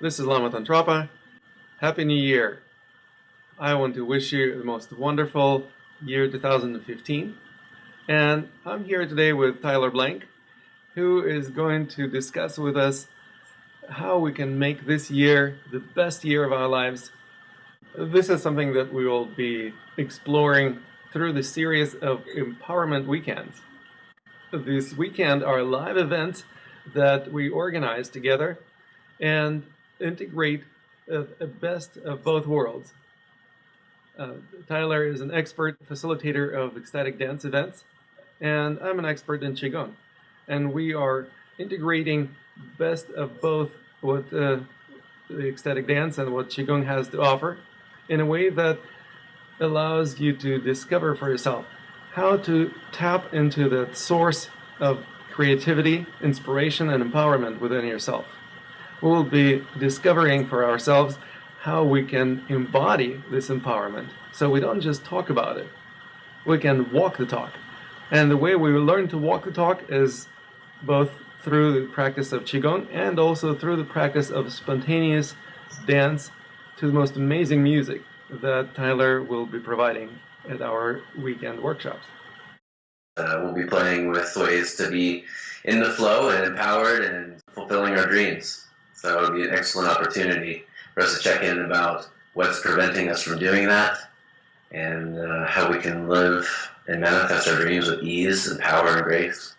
This is Lama Tantrapa. Happy New Year. I want to wish you the most wonderful year 2015. And I'm here today with Tyler Blank, who is going to discuss with us how we can make this year the best year of our lives. This is something that we will be exploring through the series of Empowerment Weekends. This weekend are live events that we organize together and integrate the best of both worlds. Tyler is an expert facilitator of ecstatic dance events, and I'm an expert in Qigong. And we are integrating best of both what the ecstatic dance and what Qigong has to offer in a way that allows you to discover for yourself how to tap into that source of creativity, inspiration, and empowerment within yourself. We'll be discovering for ourselves how we can embody this empowerment so we don't just talk about it. We can walk the talk. And the way we learn to walk the talk is both through the practice of Qigong and also through the practice of spontaneous dance to the most amazing music that Tyler will be providing at our weekend workshops. We'll be playing with ways to be in the flow and empowered and fulfilling our dreams. So it would be an excellent opportunity for us to check in about what's preventing us from doing that and how we can live and manifest our dreams with ease and power and grace.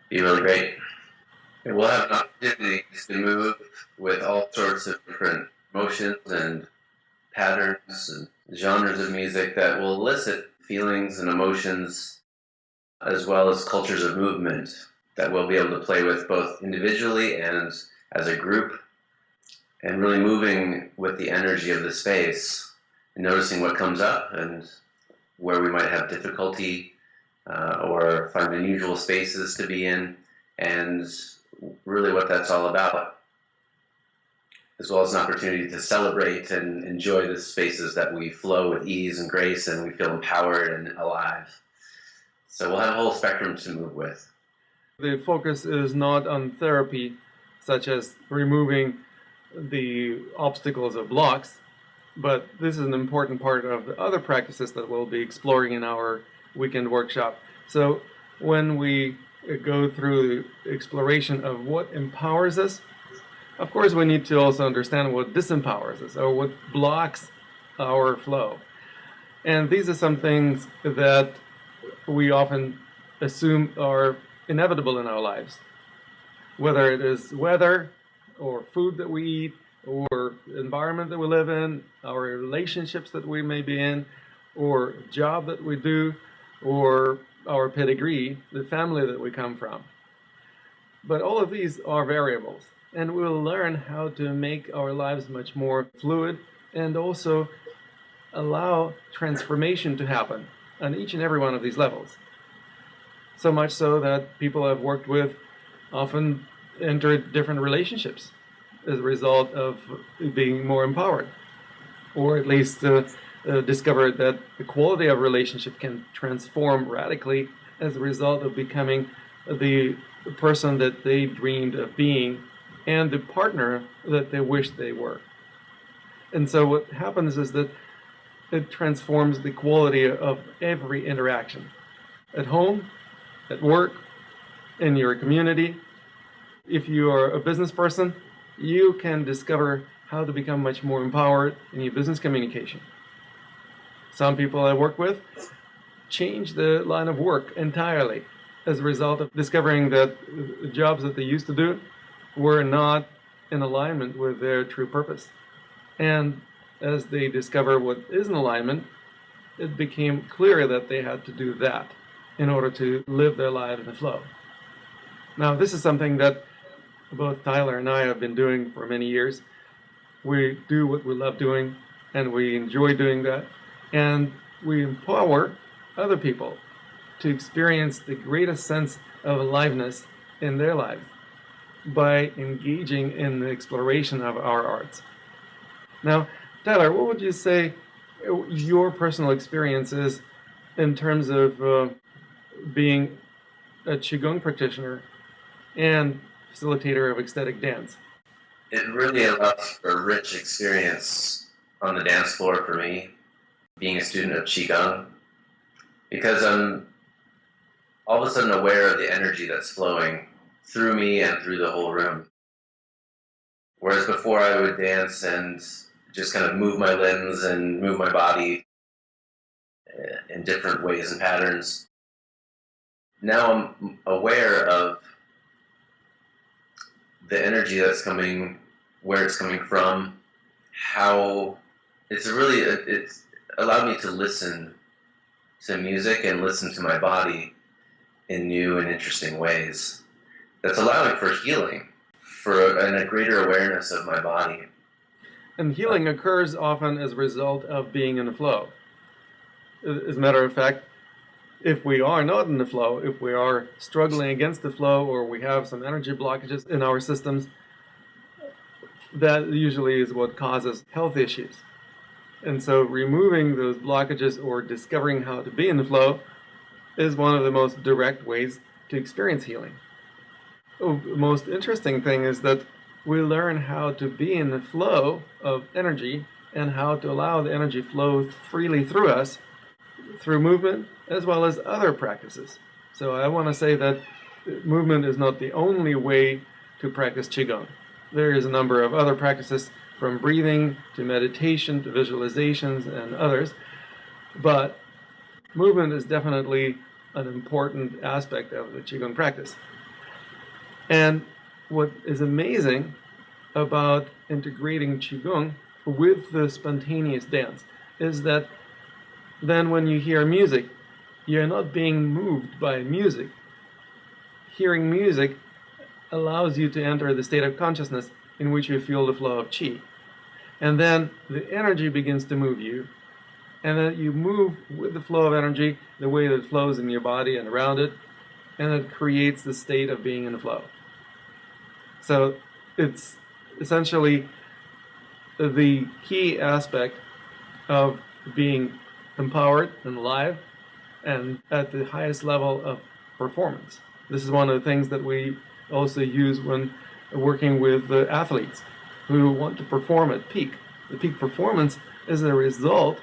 Be really great. And we'll have an opportunity to move with all sorts of different motions and patterns and genres of music that will elicit feelings and emotions as well as cultures of movement that we'll be able to play with both individually and as a group, and really moving with the energy of the space and noticing what comes up and where we might have difficulty or find unusual spaces to be in, and really what that's all about, as well as an opportunity to celebrate and enjoy the spaces that we flow with ease and grace and we feel empowered and alive. So we'll have a whole spectrum to move with. The focus is not on therapy, such as removing the obstacles of blocks, but this is an important part of the other practices that we'll be exploring in our weekend workshop. So when we go through the exploration of what empowers us, of course we need to also understand what disempowers us or what blocks our flow. And these are some things that we often assume are inevitable in our lives, whether it is weather or food that we eat or environment that we live in, our relationships that we may be in, or job that we do, or our pedigree, the family that we come from. But all of these are variables, and we'll learn how to make our lives much more fluid and also allow transformation to happen on each and every one of these levels. So much so that people I've worked with often enter different relationships as a result of being more empowered, or at least discover that the quality of relationship can transform radically as a result of becoming the person that they dreamed of being and the partner that they wished they were. And so what happens is that it transforms the quality of every interaction at home, at work, in your community. If you are a business person, you can discover how to become much more empowered in your business communication. Some people I work with change the line of work entirely as a result of discovering that the jobs that they used to do were not in alignment with their true purpose. And as they discover what is in alignment, it became clear that they had to do that in order to live their life in the flow. Now, this is something that both Tyler and I have been doing for many years. We do what we love doing, and we enjoy doing that, and we empower other people to experience the greatest sense of aliveness in their lives by engaging in the exploration of our arts. Now, Tyler, what would you say your personal experience is in terms of being a Qigong practitioner and facilitator of ecstatic dance? it really allows for a rich experience on the dance floor for me, being a student of Qigong, because I'm all of a sudden aware of the energy that's flowing through me and through the whole room. Whereas before I would dance and just kind of move my limbs and move my body in different ways and patterns. Now I'm aware of the energy that's coming, where it's coming from, how it's allowed me to listen to music and listen to my body in new and interesting ways. That's allowing for healing, and a greater awareness of my body. And healing occurs often as a result of being in the flow. As a matter of fact, if we are not in the flow, if we are struggling against the flow, or we have some energy blockages in our systems, that usually is what causes health issues. And so removing those blockages or discovering how to be in the flow is one of the most direct ways to experience healing. The most interesting thing is that we learn how to be in the flow of energy and how to allow the energy flow freely through us through movement as well as other practices. So I want to say that movement is not the only way to practice Qigong. There is a number of other practices, from breathing to meditation to visualizations and others, but movement is definitely an important aspect of the Qigong practice. And what is amazing about integrating Qigong with the spontaneous dance is that then when you hear music, you're not being moved by music. Hearing music allows you to enter the state of consciousness in which you feel the flow of qi. And then the energy begins to move you, and then you move with the flow of energy the way that it flows in your body and around it, and it creates the state of being in the flow. So it's essentially the key aspect of being empowered and alive and at the highest level of performance. This is one of the things that we also use when working with athletes who want to perform at peak. The peak performance is a result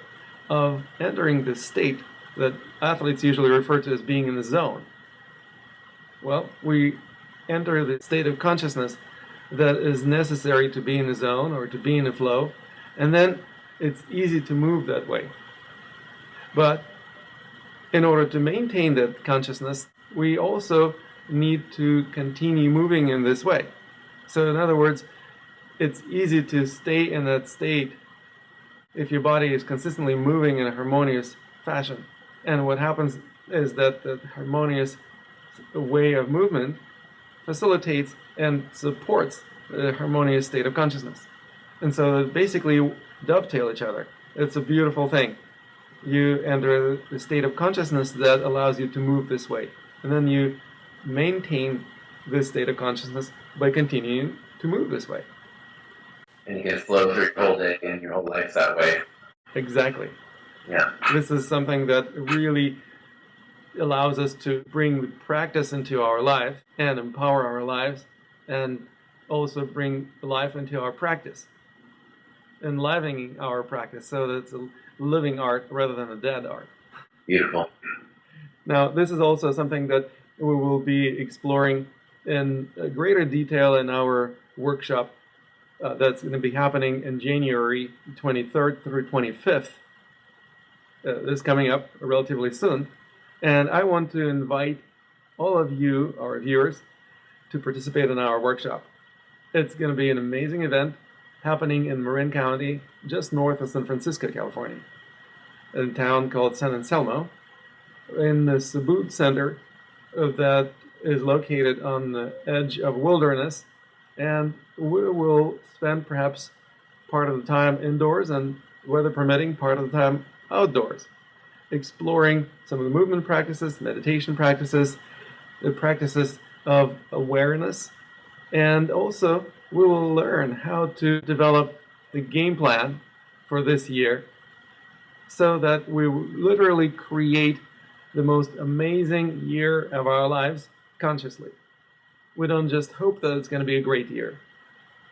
of entering the state that athletes usually refer to as being in the zone. Well, we enter the state of consciousness that is necessary to be in the zone or to be in the flow, and then it's easy to move that way. But in order to maintain that consciousness, we also need to continue moving in this way. So in other words, it's easy to stay in that state if your body is consistently moving in a harmonious fashion. And what happens is that the harmonious way of movement facilitates and supports the harmonious state of consciousness. And so they basically dovetail each other. It's a beautiful thing. You enter the state of consciousness that allows you to move this way. And then you maintain this state of consciousness by continuing to move this way. And you can flow through your whole day and your whole life that way. Exactly. Yeah. This is something that really allows us to bring practice into our life and empower our lives, and also bring life into our practice, enlivening our practice so that it's a living art rather than a dead art. Beautiful. Now, this is also something that we will be exploring in greater detail in our workshop that's going to be happening in January 23rd through 25th. This is coming up relatively soon. And I want to invite all of you, our viewers, to participate in our workshop. It's going to be an amazing event happening in Marin County, just north of San Francisco, California, in a town called San Anselmo, in the Subud Center that is located on the edge of wilderness. And we will spend perhaps part of the time indoors and, weather permitting, part of the time outdoors, exploring some of the movement practices, meditation practices, the practices of awareness, and also we will learn how to develop the game plan for this year so that we literally create the most amazing year of our lives consciously. We don't just hope that it's going to be a great year.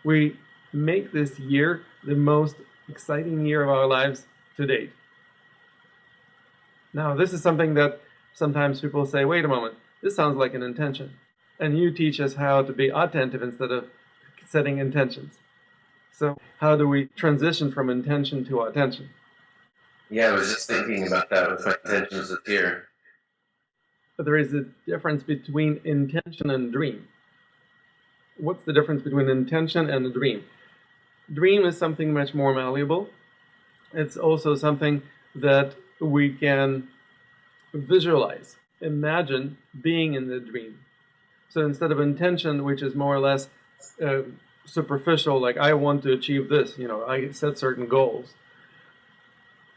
we make this year the most exciting year of our lives to date. Now, this is something that sometimes people say, wait a moment, this sounds like an intention. And you teach us how to be attentive instead of setting intentions. So how do we transition from intention to attention? Yeah, I was just thinking about that with my intentions this year. But there is a difference between intention and dream. What's the difference between intention and a dream? Dream is something much more malleable. It's also something that we can visualize, imagine being in the dream. So instead of intention, which is more or less superficial, like I want to achieve this, I set certain goals.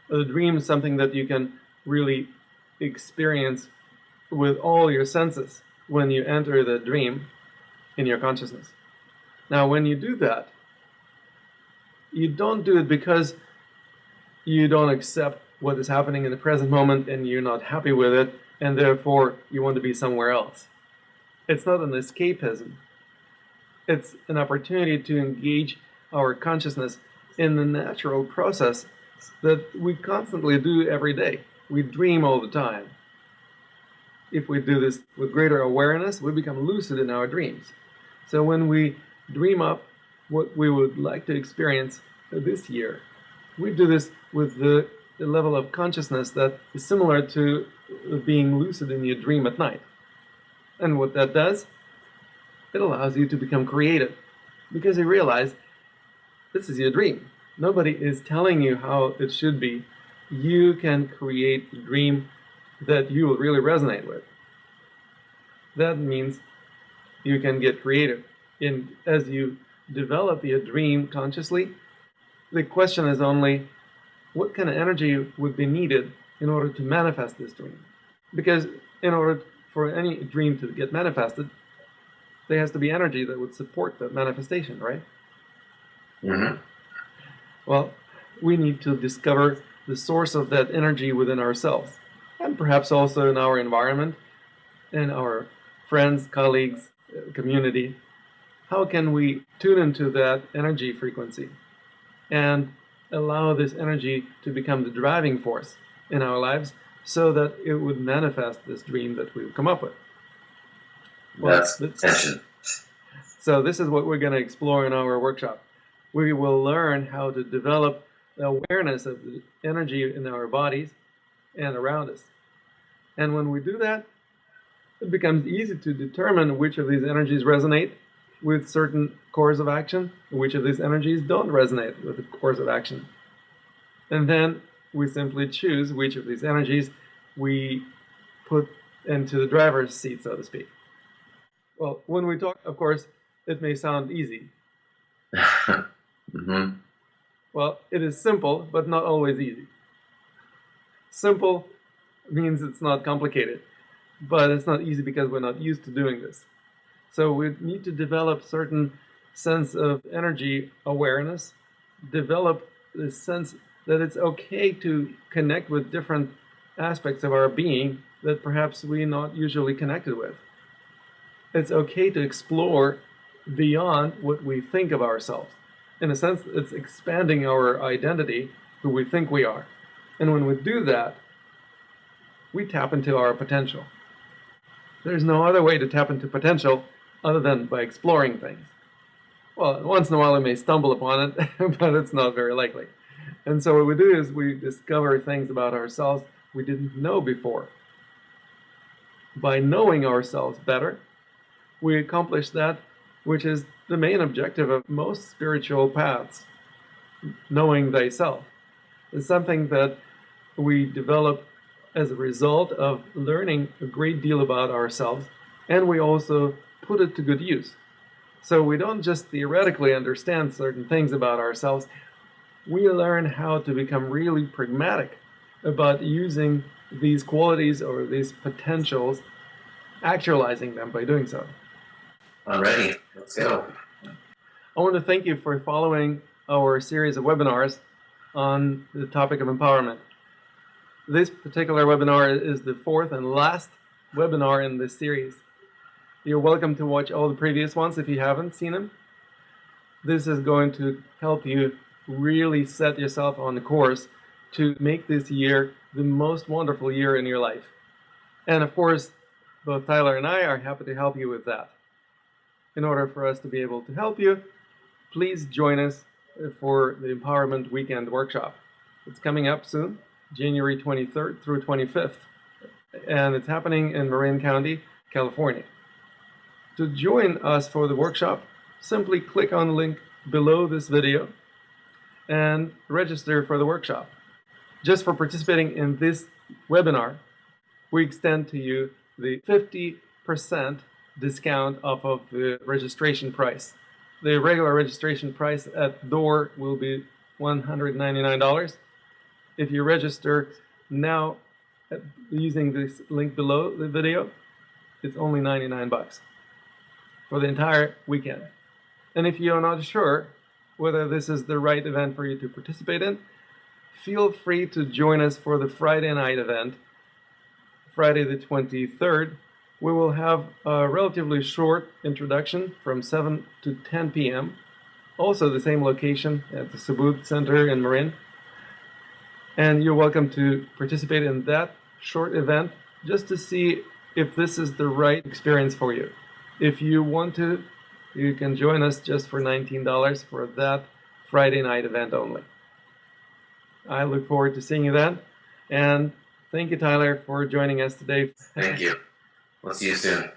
The dream is something that you can really experience with all your senses when you enter the dream in your consciousness. Now, when you do that, you don't do it because you don't accept what is happening in the present moment and you're not happy with it, and therefore you want to be somewhere else. It's not an escapism. It's an opportunity to engage our consciousness in the natural process that we constantly do every day. We dream all the time. If we do this with greater awareness, we become lucid in our dreams. So when we dream up what we would like to experience this year, we do this with the level of consciousness that is similar to being lucid in your dream at night. And what that does, it allows you to become creative, because you realize this is your dream. Nobody is telling you how it should be. You can create a dream that you will really resonate with. That means you can get creative. And as you develop your dream consciously, the question is only, what kind of energy would be needed in order to manifest this dream? Because in order for any dream to get manifested, there has to be energy that would support that manifestation, right? Mm-hmm. Well, we need to discover the source of that energy within ourselves, and perhaps also in our environment, in our friends, colleagues, community. How can we tune into that energy frequency and allow this energy to become the driving force in our lives so that it would manifest this dream that we've come up with? Well, That's intention. So this is what we're going to explore in our workshop. We will learn how to develop the awareness of the energy in our bodies and around us. And when we do that, it becomes easy to determine which of these energies resonate with certain course of action, and which of these energies don't resonate with the course of action. And then we simply choose which of these energies we put into the driver's seat, so to speak. Well, when we talk, of course, it may sound easy. Mm-hmm. Well, it is simple, but not always easy. Simple means it's not complicated, but it's not easy because we're not used to doing this. So we need to develop certain sense of energy awareness, develop the sense that it's okay to connect with different aspects of our being that perhaps we're not usually connected with. It's okay to explore beyond what we think of ourselves. In a sense, it's expanding our identity, who we think we are. And when we do that, we tap into our potential. There's no other way to tap into potential other than by exploring things. Well, once in a while we may stumble upon it, but it's not very likely. And so what we do is we discover things about ourselves we didn't know before. By knowing ourselves better, we accomplish that which is the main objective of most spiritual paths, knowing thyself. It's something that we develop as a result of learning a great deal about ourselves, and we also put it to good use. So we don't just theoretically understand certain things about ourselves, we learn how to become really pragmatic about using these qualities or these potentials, actualizing them by doing so. Alrighty, let's go. I want to thank you for following our series of webinars on the topic of empowerment. This particular webinar is the fourth and last webinar in this series. You're welcome to watch all the previous ones if you haven't seen them. This is going to help you really set yourself on the course to make this year the most wonderful year in your life. And of course, both Tyler and I are happy to help you with that. In order for us to be able to help you, please join us for the Empowerment Weekend Workshop. It's coming up soon, January 23rd through 25th, and it's happening in Marin County, California. To join us for the workshop, simply click on the link below this video and register for the workshop. Just for participating in this webinar, we extend to you the 50% discount off of the registration price. The regular registration price at door will be $199. If you register now using this link below the video, it's only $99 for the entire weekend. And if you're not sure whether this is the right event for you to participate in, feel free to join us for the Friday night event, Friday the 23rd. We will have a relatively short introduction from 7 to 10 p.m. Also the same location at the Subud Center in Marin. And you're welcome to participate in that short event just to see if this is the right experience for you. If you want to, you can join us just for $19 for that Friday night event only. I look forward to seeing you then. And thank you, Tyler, for joining us today. Thank you. We'll see you soon.